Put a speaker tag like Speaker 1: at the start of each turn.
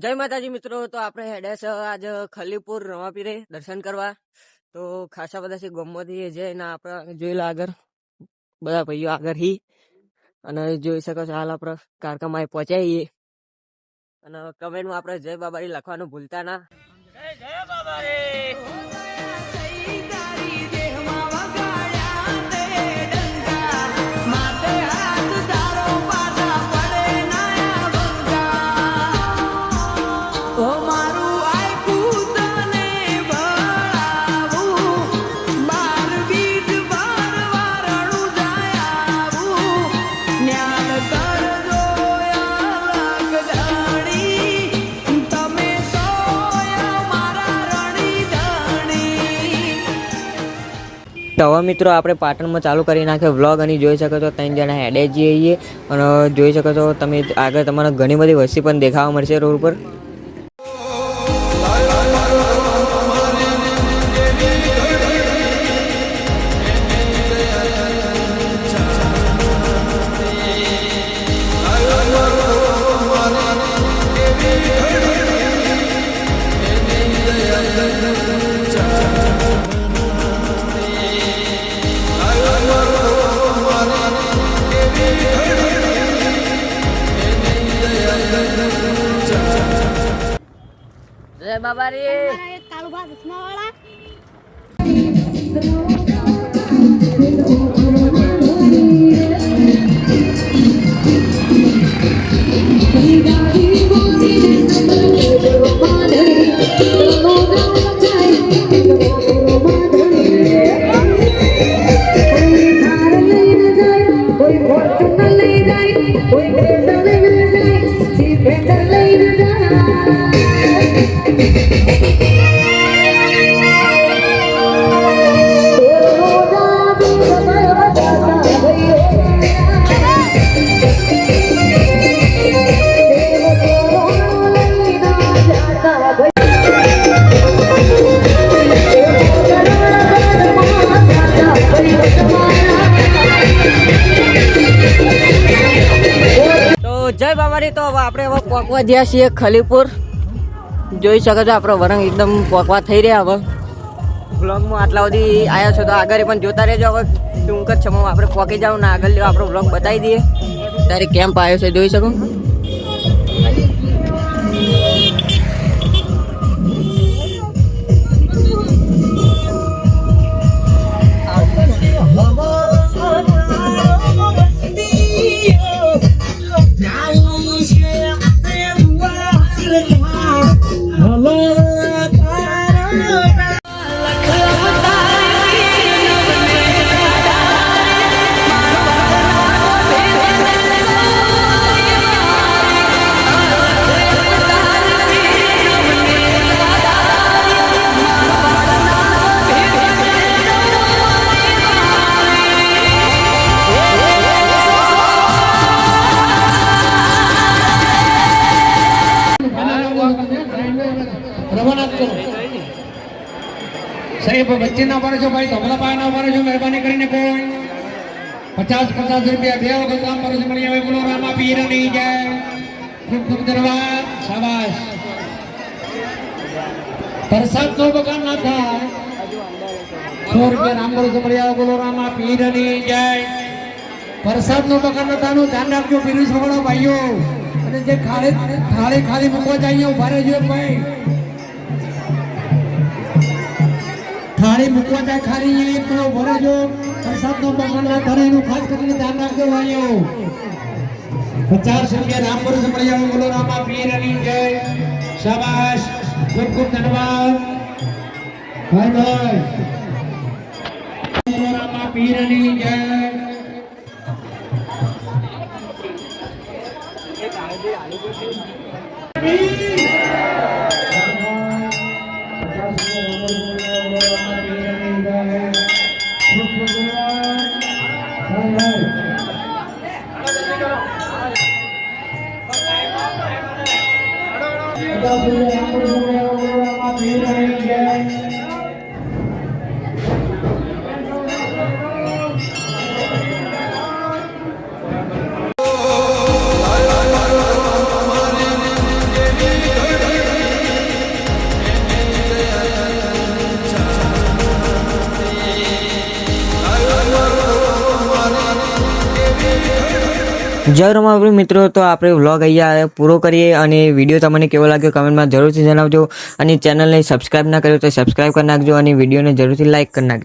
Speaker 1: જય માતાજી મિત્રો, તો આપણે હેડે છે આજ ખલીપુર રમાપીરે દર્શન કરવા। તો ખાસા બધા છે ગમમાંથી જઈને આપણે જોઈ લો આગળ બધા ભાઈઓ આગળ હી અને જોઈ શકો છો હાલ આપણે કારકામાં પહોંચાઈએ અને કમેન્ટમાં આપણે જય બાબારી લખવાનું ભૂલતા ના। જય બાબારી। તો હવે મિત્રો આપણે પાટણમાં ચાલુ કરી નાખ્યો વ્લોગ અને જોઈ શકો છો 3 જણા હેડે જઈએ અને જોઈ શકો છો તમે આગળ તમારે ઘણી બધી વસ્તી પણ દેખાવા મળશે રોડ પર। જય બાબારી।
Speaker 2: કાળુભા દસમાવાળા જય બાબારી। તો હવે આપણે હવે પોકવા જ્યાં છીએ ખલીપુર જોઈ શકો છો આપણો વરંગ એકદમ પોકવા થઈ રહ્યા। હવે વ્લોગમાં આટલા સુધી આવ્યા છો તો આગળ પણ જોતા રહેજો। હવે ટૂંક જ સમયમાં આપણે પોકી જાવ ને આગળ આપણો વ્લોગ બતાવી દઈએ। ત્યારે કેમ્પ આવ્યો છે જોઈ શકો।
Speaker 3: સાહેબ વચ્ચે ના પાડો છો ભાઈ, ધોબલા પાય ના પાડો છો, મહેરબાની કરીને કોઈ 50 રૂપિયા બે વખત કામ કરો છો મળી આવે। બોલો રામા પીર ની જય। ખૂબ ખૂબ ધન્યવાદ, શાબાશ। પ્રસાદ નો બગાડ ના થાય, 100 રૂપિયા રામ કરો છો મળી આવે। બોલો રામા પીર ની જય। પ્રસાદ નો બગાડ ના થાય, ધ્યાન રાખજો પીરીસ વગડો ભાઈઓ। અને જે ખાલી મૂકવા જાય ઉભા રહેજો ભાઈ, થાળી મૂકવા જાય ખાલી એક કિલો ભરેજો। પ્રસાદનો બગાડ ના થાય એનું ખાસ કરીને ધ્યાન રાખજો ભાઈઓ। 50 રૂપિયા રામ ભરોસે મળી આવે। બોલો રામા પીરની જય, શાબાશ, ખૂબ ખૂબ ધન્યવાદ ભાઈ। બોલો રામા પીરની જય।
Speaker 2: જય રમાપીર મિત્રો, તો આપણે વ્લોગ અહીંયા પૂરો કરીએ અને વિડીયો તમને કેવો લાગ્યો કમેન્ટમાં જરૂરથી જણાવજો અને ચેનલને સબસ્ક્રાઇબ ના કર્યો તો સબસ્ક્રાઇબ કરી નાખજો અને વિડીયોને જરૂરથી લાઇક કરી નાખજો.